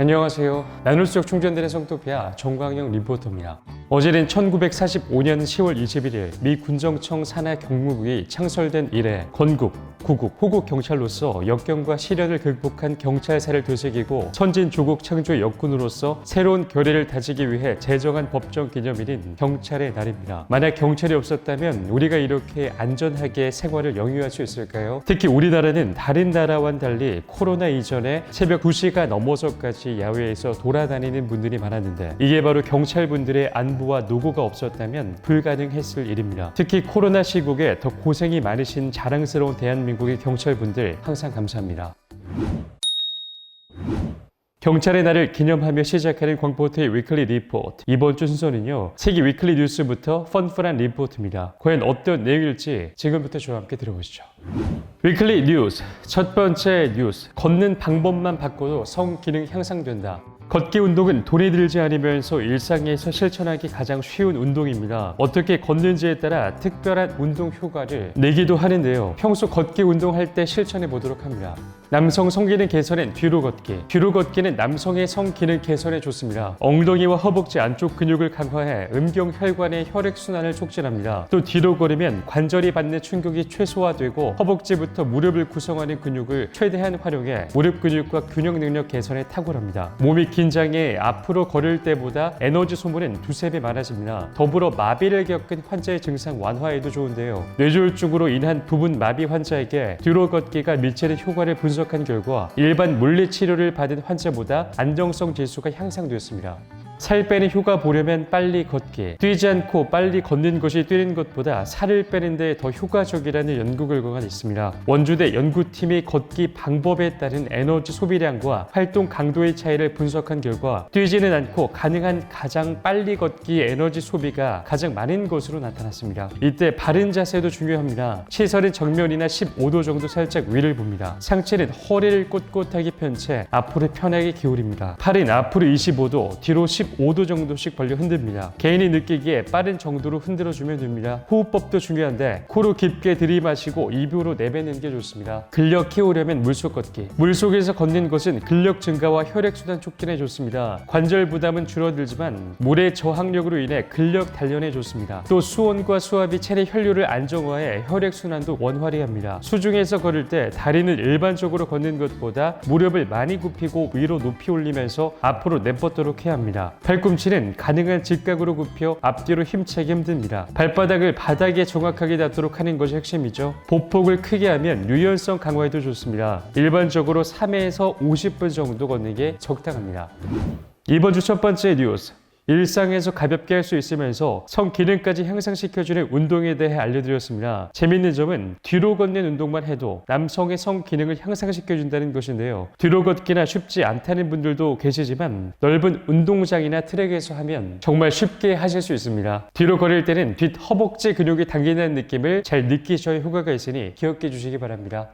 안녕하세요. 나눌수록 충전되는 성토피아 정광영 리포터입니다. 어제는 1945년 10월 21일 미 군정청 산하 경무국이 창설된 이래 건국, 구국, 호국 경찰로서 역경과 시련을 극복한 경찰사를 되새기고 선진 조국 창조 역군으로서 새로운 결의를 다지기 위해 제정한 법정 기념일인 경찰의 날입니다. 만약 경찰이 없었다면 우리가 이렇게 안전하게 생활을 영위할 수 있을까요? 특히 우리나라는 다른 나라와는 달리 코로나 이전에 새벽 2시가 넘어서까지 야외에서 돌아다니는 분들이 많았는데 이게 바로 경찰분들의 안부와 노고가 없었다면 불가능했을 일입니다. 특히 코로나 시국에 더 고생이 많으신 자랑스러운 대한민국의 경찰분들 항상 감사합니다. 경찰의 날을 기념하며 시작하는 광포트의 위클리 리포트. 이번 주 순서는요, 세계 위클리 뉴스부터 펀풀한 리포트입니다. 과연 어떤 내용일지 지금부터 저와 함께 들어보시죠. 위클리 뉴스. 첫 번째 뉴스. 걷는 방법만 바꿔도 성기능 향상된다. 걷기 운동은 돈이 들지 않으면서 일상에서 실천하기 가장 쉬운 운동입니다. 어떻게 걷는지에 따라 특별한 운동 효과를 내기도 하는데요. 평소 걷기 운동할 때 실천해 보도록 합니다. 남성 성기능 개선엔 뒤로 걷기. 뒤로 걷기는 남성의 성기능 개선에 좋습니다. 엉덩이와 허벅지 안쪽 근육을 강화해 음경혈관의 혈액순환을 촉진합니다. 또 뒤로 걸으면 관절이 받는 충격이 최소화되고 허벅지부터 무릎을 구성하는 근육을 최대한 활용해 무릎 근육과 균형 능력 개선에 탁월합니다. 몸이 긴장해 앞으로 걸을 때보다 에너지 소모는 두세 배 많아집니다. 더불어 마비를 겪은 환자의 증상 완화에도 좋은데요. 뇌졸중으로 인한 부분 마비 환자에게 뒤로 걷기가 미치는 효과를 분석한 결과 일반 물리치료를 받은 환자보다 안정성 지수가 향상되었습니다. 살 빼는 효과 보려면 빨리 걷기. 뛰지 않고 빨리 걷는 것이 뛰는 것보다 살을 빼는 데 더 효과적이라는 연구 결과가 있습니다. 원주대 연구팀이 걷기 방법에 따른 에너지 소비량과 활동 강도의 차이를 분석한 결과 뛰지는 않고 가능한 가장 빨리 걷기 에너지 소비가 가장 많은 것으로 나타났습니다. 이때 바른 자세도 중요합니다. 시선은 정면이나 15도 정도 살짝 위를 봅니다. 상체는 허리를 꼿꼿하게 편 채 앞으로 편하게 기울입니다. 팔은 앞으로 25도, 뒤로 15도 정도씩 벌려 흔듭니다. 개인이 느끼기에 빠른 정도로 흔들어주면 됩니다. 호흡법도 중요한데 코로 깊게 들이마시고 입으로 내뱉는 게 좋습니다. 근력 키우려면 물속 걷기. 물속에서 걷는 것은 근력 증가와 혈액순환 촉진에 좋습니다. 관절 부담은 줄어들지만 물의 저항력으로 인해 근력 단련에 좋습니다. 또 수온과 수압이 체내 혈류를 안정화해 혈액순환도 원활히 합니다. 수중에서 걸을 때 다리는 일반적으로 걷는 것보다 무릎을 많이 굽히고 위로 높이 올리면서 앞으로 내뻗도록 해야 합니다. 팔꿈치는 가능한 직각으로 굽혀 앞뒤로 힘차게 흔듭니다. 발바닥을 바닥에 정확하게 닿도록 하는 것이 핵심이죠. 보폭을 크게 하면 유연성 강화에도 좋습니다. 일반적으로 3회에서 50분 정도 걷는 게 적당합니다. 이번 주 첫 번째 뉴스. 일상에서 가볍게 할 수 있으면서 성기능까지 향상시켜주는 운동에 대해 알려드렸습니다. 재밌는 점은 뒤로 걷는 운동만 해도 남성의 성기능을 향상시켜준다는 것인데요. 뒤로 걷기나 쉽지 않다는 분들도 계시지만 넓은 운동장이나 트랙에서 하면 정말 쉽게 하실 수 있습니다. 뒤로 걸을 때는 뒷 허벅지 근육이 당기는 느낌을 잘 느끼셔야 효과가 있으니 기억해 주시기 바랍니다.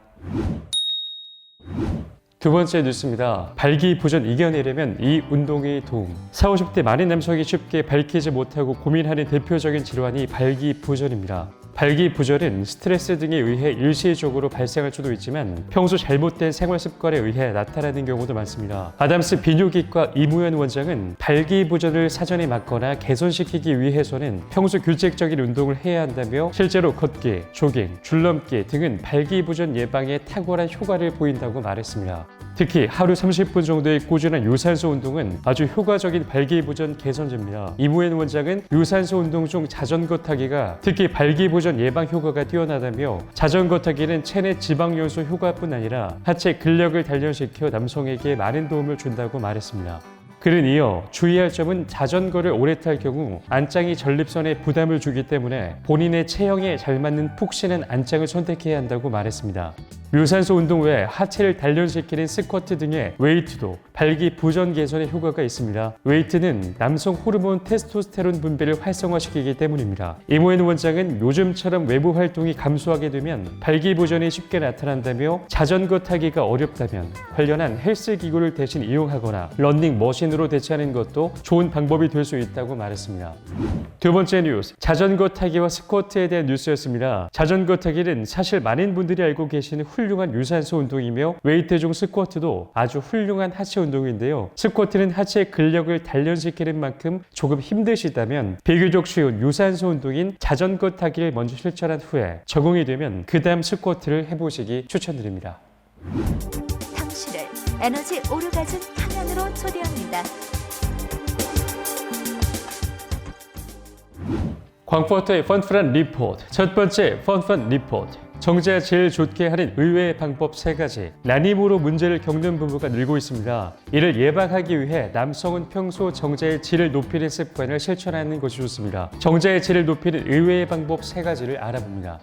두 번째 뉴스입니다. 발기부전 이겨내려면 이 운동의 도움. 40, 50대 많은 남성이 쉽게 밝히지 못하고 고민하는 대표적인 질환이 발기부전입니다. 발기부전은 스트레스 등에 의해 일시적으로 발생할 수도 있지만 평소 잘못된 생활 습관에 의해 나타나는 경우도 많습니다. 아담스 비뇨기과 이무현 원장은 발기부전을 사전에 막거나 개선시키기 위해서는 평소 규칙적인 운동을 해야 한다며 실제로 걷기, 조깅, 줄넘기 등은 발기부전 예방에 탁월한 효과를 보인다고 말했습니다. 특히 하루 30분 정도의 꾸준한 유산소 운동은 아주 효과적인 발기부전 개선제입니다. 이무현 원장은 유산소 운동 중 자전거 타기가 특히 발기부전 예방 효과가 뛰어나다며 자전거 타기는 체내 지방 연소 효과뿐 아니라 하체 근력을 단련시켜 남성에게 많은 도움을 준다고 말했습니다. 그는 이어 주의할 점은 자전거를 오래 탈 경우 안장이 전립선에 부담을 주기 때문에 본인의 체형에 잘 맞는 푹신한 안장을 선택해야 한다고 말했습니다. 유산소 운동 외에 하체를 단련시키는 스쿼트 등의 웨이트도 발기부전 개선에 효과가 있습니다. 웨이트는 남성 호르몬 테스토스테론 분비를 활성화시키기 때문입니다. 이모현 원장은 요즘처럼 외부 활동이 감소하게 되면 발기부전이 쉽게 나타난다며 자전거 타기가 어렵다면 관련한 헬스 기구를 대신 이용하거나 러닝 머신으로 대체하는 것도 좋은 방법이 될 수 있다고 말했습니다. 두 번째 뉴스, 자전거 타기와 스쿼트에 대한 뉴스였습니다. 자전거 타기는 사실 많은 분들이 알고 계시는 훌륭한 유산소 운동이며 웨이트 중 스쿼트도 아주 훌륭한 하체 운동인데요. 스쿼트는 하체의 근력을 단련시키는 만큼 조금 힘드시다면 비교적 쉬운 유산소 운동인 자전거 타기를 먼저 실천한 후에 적응이 되면 그 다음 스쿼트를 해보시기 추천드립니다. 당신을 에너지 오르가즘 강연으로 초대합니다. 광포터의 펀프란 리포트. 첫 번째 펀 리포트. 정제가 제일 좋게 하는 의외의 방법 3가지. 난임으로 문제를 겪는 부부가 늘고 있습니다. 이를 예방하기 위해 남성은 평소 정제의 질을 높이는 습관을 실천하는 것이 좋습니다. 정제의 질을 높이는 의외의 방법 3가지를 알아봅니다.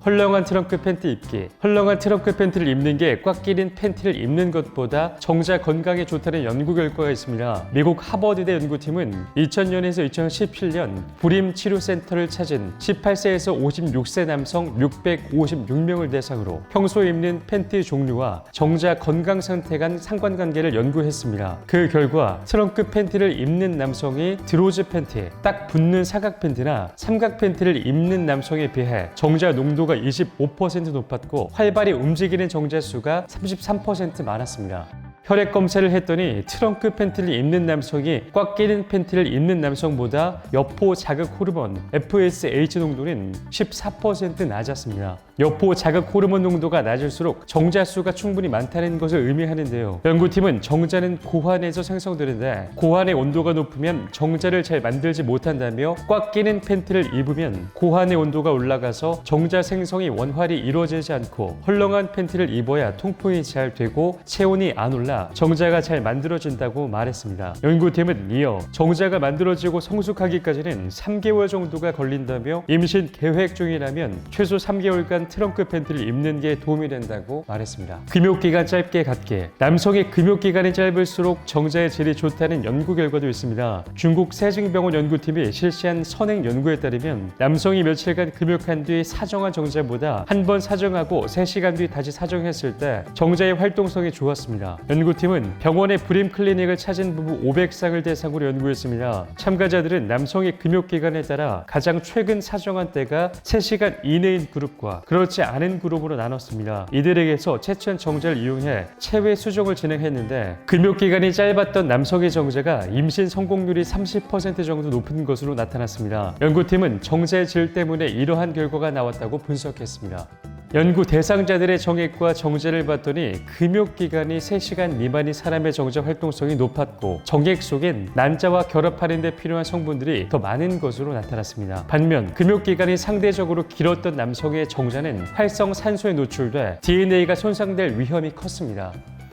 헐렁한 트렁크 팬티 입기. 헐렁한 트렁크 팬티를 입는 게 꽉 끼는 팬티를 입는 것보다 정자 건강에 좋다는 연구 결과가 있습니다. 미국 하버드대 연구팀은 2000년에서 2017년 불임 치료센터를 찾은 18세에서 56세 남성 656명을 대상으로 평소에 입는 팬티 종류와 정자 건강 상태 간 상관관계를 연구했습니다. 그 결과 트렁크 팬티를 입는 남성이 드로즈 팬티, 딱 붙는 사각 팬티나 삼각 팬티를 입는 남성에 비해 정자 농도가 25% 높았고 활발히 움직이는 정자 수가 33% 많았습니다. 혈액 검사를 했더니 트렁크 팬티를 입는 남성이 꽉 끼는 팬티를 입는 남성보다 여포 자극 호르몬 FSH 농도는 14% 낮았습니다. 여포 자극 호르몬 농도가 낮을수록 정자 수가 충분히 많다는 것을 의미하는데요. 연구팀은 정자는 고환에서 생성되는데 고환의 온도가 높으면 정자를 잘 만들지 못한다며 꽉 끼는 팬티를 입으면 고환의 온도가 올라가서 정자 생성이 원활히 이루어지지 않고 헐렁한 팬티를 입어야 통풍이 잘 되고 체온이 안 올라 정자가 잘 만들어진다고 말했습니다. 연구팀은 이어 정자가 만들어지고 성숙하기까지는 3개월 정도가 걸린다며 임신 계획 중이라면 최소 3개월간 트렁크 팬티를 입는 게 도움이 된다고 말했습니다. 금욕기간 짧게 갖기. 남성의 금욕기간이 짧을수록 정자의 질이 좋다는 연구 결과도 있습니다. 중국 세징병원 연구팀이 실시한 선행 연구에 따르면 남성이 며칠간 금욕한 뒤 사정한 정자보다 한 번 사정하고 3시간 뒤 다시 사정했을 때 정자의 활동성이 좋았습니다. 연구팀은 병원의 불임 클리닉을 찾은 부부 500쌍을 대상으로 연구했습니다. 참가자들은 남성의 금욕기간에 따라 가장 최근 사정한 때가 3시간 이내인 그룹과 그렇지 않은 그룹으로 나눴습니다. 이들에게서 체천 정자를 이용해 체외 수정을 진행했는데 금욕기간이 짧았던 남성의 정자가 임신 성공률이 30% 정도 높은 것으로 나타났습니다. 연구팀은 정자의 질 때문에 이러한 결과가 나왔다고 분석했습니다. 연구 대상자들의 정액과 정제를 봤더니 금욕기간이 3시간 미만인 사람의 정자 활동성이 높았고 정액 속엔 난자와 결합하는 데 필요한 성분들이 더 많은 것으로 나타났습니다. 반면 금욕기간이 상대적으로 길었던 남성의 정자는 활성산소에 노출돼 DNA가 손상될 위험이 컸습니다.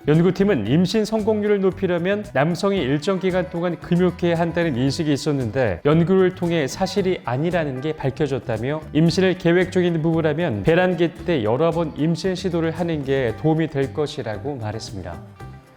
연구팀은 임신 성공률을 높이려면 남성이 일정 기간 동안 금욕해야 한다는 인식이 있었는데 연구를 통해 사실이 아니라는 게 밝혀졌다며 임신을 계획 중인 부부라면 배란기 때 여러 번 임신 시도를 하는 게 도움이 될 것이라고 말했습니다.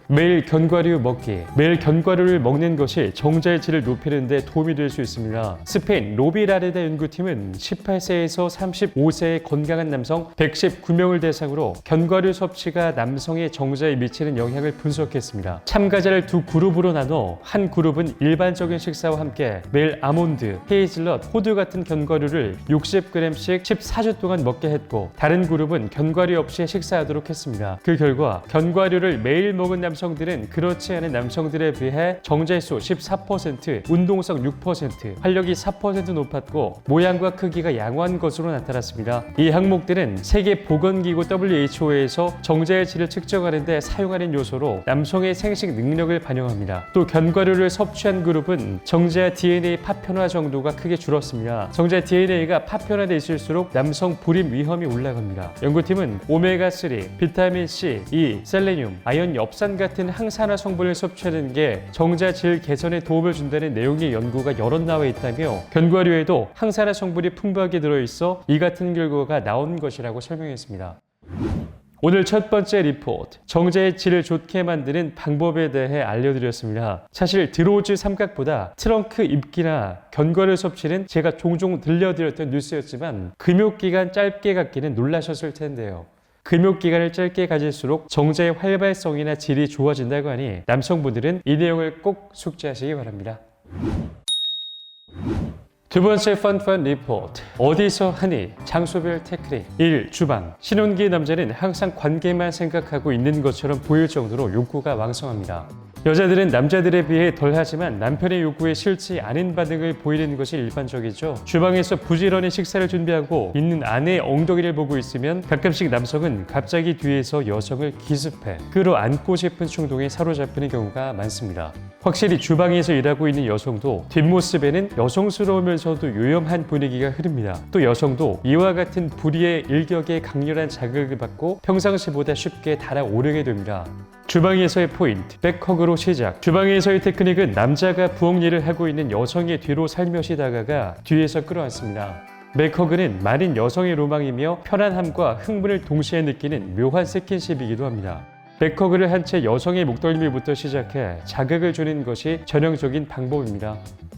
매일 견과류 먹기. 매일 견과류를 먹는 것이 정자의 질을 높이는 데 도움이 될 수 있습니다. 스페인 로비라레다 연구팀은 18세에서 35세의 건강한 남성 119명을 대상으로 견과류 섭취가 남성의 정자에 미치는 영향을 분석했습니다. 참가자를 두 그룹으로 나눠 한 그룹은 일반적인 식사와 함께 매일 아몬드, 헤이즐넛, 호두 같은 견과류를 60g씩 14주 동안 먹게 했고 다른 그룹은 견과류 없이 식사하도록 했습니다. 그 결과 견과류를 매일 먹은 남성들은 그렇지 않은 남성들에 비해 정제수 14%, 운동성 6%, 활력이 4% 높았고 모양과 크기가 양호한 것으로 나타났습니다. 이 항목들은 세계보건기구 WHO에서 정자의 질을 측정하는 데 사용하는 요소로 남성의 생식 능력을 반영합니다. 또 견과류를 섭취한 그룹은 정자 DNA 파편화 정도가 크게 줄었습니다. 정자 DNA가 파편화돼 있을수록 남성 불임 위험이 올라갑니다. 연구팀은 오메가3, 비타민C, E, 셀레늄, 아연 엽산 같은 항산화 성분을 섭취하는 게 정자 질 개선에 도움을 준다는 내용의 연구가 여럿 나와 있다며 견과류에도 항산화 성분이 풍부하게 들어있어 이 같은 결과가 나온 것이라고 설명했습니다. 오늘 첫 번째 리포트, 정자의 질을 좋게 만드는 방법에 대해 알려드렸습니다. 사실 드로즈 삼각보다 트렁크 입기나 견과류 섭취는 제가 종종 들려드렸던 뉴스였지만 금욕기간 짧게 갖기는 놀라셨을 텐데요. 금욕기간을 짧게 가질수록 정자의 활발성이나 질이 좋아진다고 하니 남성분들은 이 내용을 꼭 숙지하시기 바랍니다. 두 번째 펀 리포트. 어디서 하니? 장소별 테크닉. 1. 주방. 신혼기의 남자는 항상 관계만 생각하고 있는 것처럼 보일 정도로 욕구가 왕성합니다. 여자들은 남자들에 비해 덜하지만 남편의 요구에 싫지 않은 반응을 보이는 것이 일반적이죠. 주방에서 부지런히 식사를 준비하고 있는 아내의 엉덩이를 보고 있으면 가끔씩 남성은 갑자기 뒤에서 여성을 기습해 끌어안고 싶은 충동에 사로잡히는 경우가 많습니다. 확실히 주방에서 일하고 있는 여성도 뒷모습에는 여성스러우면서도 요염한 분위기가 흐릅니다. 또 여성도 이와 같은 불의의 일격에 강렬한 자극을 받고 평상시보다 쉽게 달아오르게 됩니다. 주방에서의 포인트, 백허그로 시작. 주방에서의 테크닉은 남자가 부엌 일을 하고 있는 여성의 뒤로 살며시 다가가 뒤에서 끌어안습니다. 백허그는 많은 여성의 로망이며 편안함과 흥분을 동시에 느끼는 묘한 스킨십이기도 합니다. 백허그를 한 채 여성의 목덜미부터 시작해 자극을 주는 것이 전형적인 방법입니다.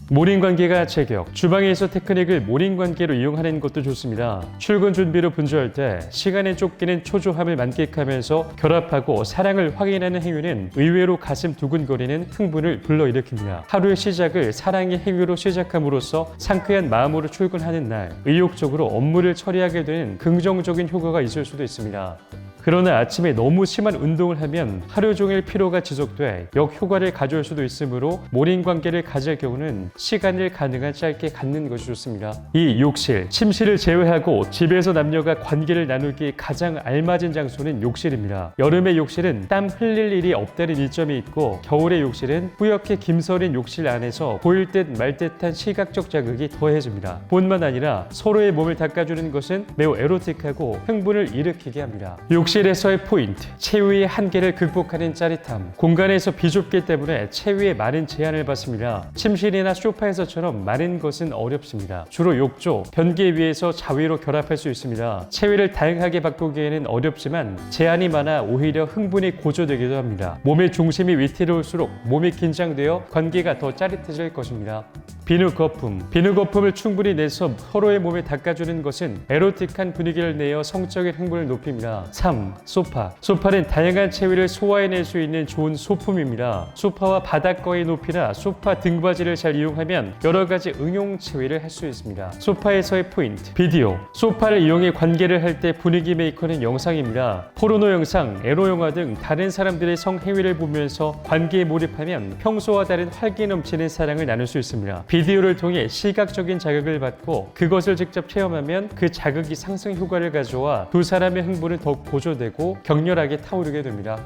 몰인관계가 제격. 주방에서 테크닉을 몰인관계로 이용하는 것도 좋습니다. 출근 준비로 분주할 때 시간에 쫓기는 초조함을 만끽하면서 결합하고 사랑을 확인하는 행위는 의외로 가슴 두근거리는 흥분을 불러일으킵니다. 하루의 시작을 사랑의 행위로 시작함으로써 상쾌한 마음으로 출근하는 날 의욕적으로 업무를 처리하게 되는 긍정적인 효과가 있을 수도 있습니다. 그러나 아침에 너무 심한 운동을 하면 하루 종일 피로가 지속돼 역효과를 가져올 수도 있으므로 몰인관계를 가질 경우는 시간을 가능한 짧게 갖는 것이 좋습니다. 2. 욕실. 침실을 제외하고 집에서 남녀가 관계를 나누기 가장 알맞은 장소는 욕실입니다. 여름의 욕실은 땀 흘릴 일이 없다는 이점이 있고 겨울의 욕실은 뿌옇게 김서린 욕실 안에서 보일 듯 말 듯한 시각적 자극이 더해집니다. 뿐만 아니라 서로의 몸을 닦아주는 것은 매우 에로틱하고 흥분을 일으키게 합니다. 욕실에서의 포인트, 체위의 한계를 극복하는 짜릿함. 공간에서 비좁기 때문에 체위에 많은 제한을 받습니다. 침실이나 소파에서처럼 많은 것은 어렵습니다. 주로 욕조, 변기 위에서 자위로 결합할 수 있습니다. 체위를 다양하게 바꾸기에는 어렵지만 제한이 많아 오히려 흥분이 고조되기도 합니다. 몸의 중심이 위태로울수록 몸이 긴장되어 관계가 더 짜릿해질 것입니다. 비누 거품. 비누 거품을 충분히 내서 서로의 몸에 닦아주는 것은 에로틱한 분위기를 내어 성적인 흥분을 높입니다. 3. 소파. 소파는 다양한 체위를 소화해낼 수 있는 좋은 소품입니다. 소파와 바닥거의 높이나 소파 등받이를 잘 이용하면 여러 가지 응용 체위를 할 수 있습니다. 소파에서의 포인트. 비디오. 소파를 이용해 관계를 할 때 분위기 메이커는 영상입니다. 포르노 영상, 에로 영화 등 다른 사람들의 성행위를 보면서 관계에 몰입하면 평소와 다른 활기 넘치는 사랑을 나눌 수 있습니다. 비디오를 통해 시각적인 자극을 받고 그것을 직접 체험하면 그 자극이 상승 효과를 가져와 두 사람의 흥분은 더욱 고조되고 격렬하게 타오르게 됩니다.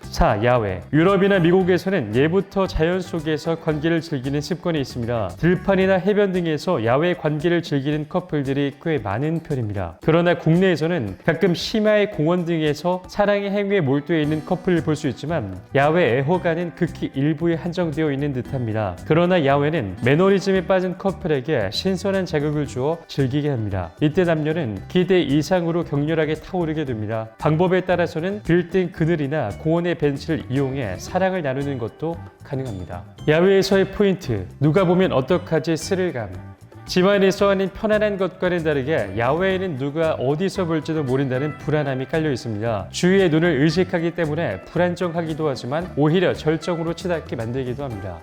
4. 야외. 유럽이나 미국에서는 예부터 자연 속에서 관계를 즐기는 습관이 있습니다. 들판이나 해변 등에서 야외 관계를 즐기는 커플들이 꽤 많은 편입니다. 그러나 국내에서는 가끔 심야의 공원 등에서 사랑의 행위에 몰두해 있는 커플을 볼 수 있지만 야외 애호가는 극히 일부에 한정되어 있는 듯합니다. 그러나 야외는 매너리즘에 빠진 커플에게 신선한 자극을 주어 즐기게 합니다. 이때 남녀는 기대 이상으로 격렬하게 타오르게 됩니다. 방법에 따라서는 빌딩 그늘이나 공원의 벤치를 이용해 사랑을 나누는 것도 가능합니다. 야외에서의 포인트, 누가 보면 어떡하지 스릴감. 집안에서 하는 편안한 것과는 다르게 야외에는 누가 어디서 볼지도 모른다는 불안함이 깔려 있습니다. 주위의 눈을 의식하기 때문에 불안정하기도 하지만 오히려 절정으로 치닫게 만들기도 합니다.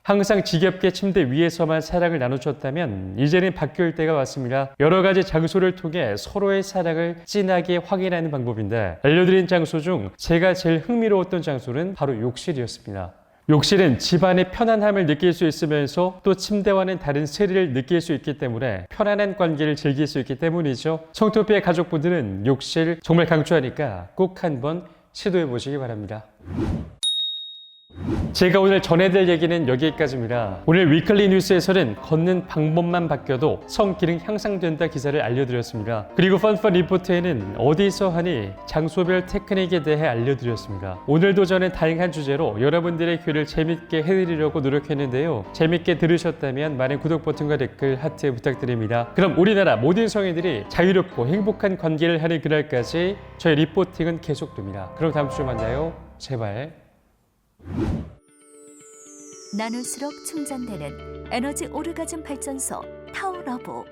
항상 지겹게 침대 위에서만 사랑을 나누셨다면 이제는 바뀔 때가 왔습니다. 여러 가지 장소를 통해 서로의 사랑을 진하게 확인하는 방법인데 알려드린 장소 중 제가 제일 흥미로웠던 장소는 바로 욕실이었습니다. 욕실은 집안의 편안함을 느낄 수 있으면서 또 침대와는 다른 스릴을 느낄 수 있기 때문에 편안한 관계를 즐길 수 있기 때문이죠. 청토피의 가족분들은 욕실 정말 강추하니까 꼭 한번 시도해 보시기 바랍니다. 제가 오늘 전해드릴 얘기는 여기까지입니다. 오늘 위클리 뉴스에서는 걷는 방법만 바뀌어도 성기능 향상된다 기사를 알려드렸습니다. 그리고 펀펀 리포트에는 어디서 하니 장소별 테크닉에 대해 알려드렸습니다. 오늘도 저는 다양한 주제로 여러분들의 귀를 재밌게 해드리려고 노력했는데요. 재밌게 들으셨다면 많은 구독 버튼과 댓글, 하트 부탁드립니다. 그럼 우리나라 모든 성인들이 자유롭고 행복한 관계를 하는 그날까지 저의 리포팅은 계속됩니다. 그럼 다음 주에 만나요. 제발. 나눌수록 충전되는 에너지 오르가즘 발전소 타오러브.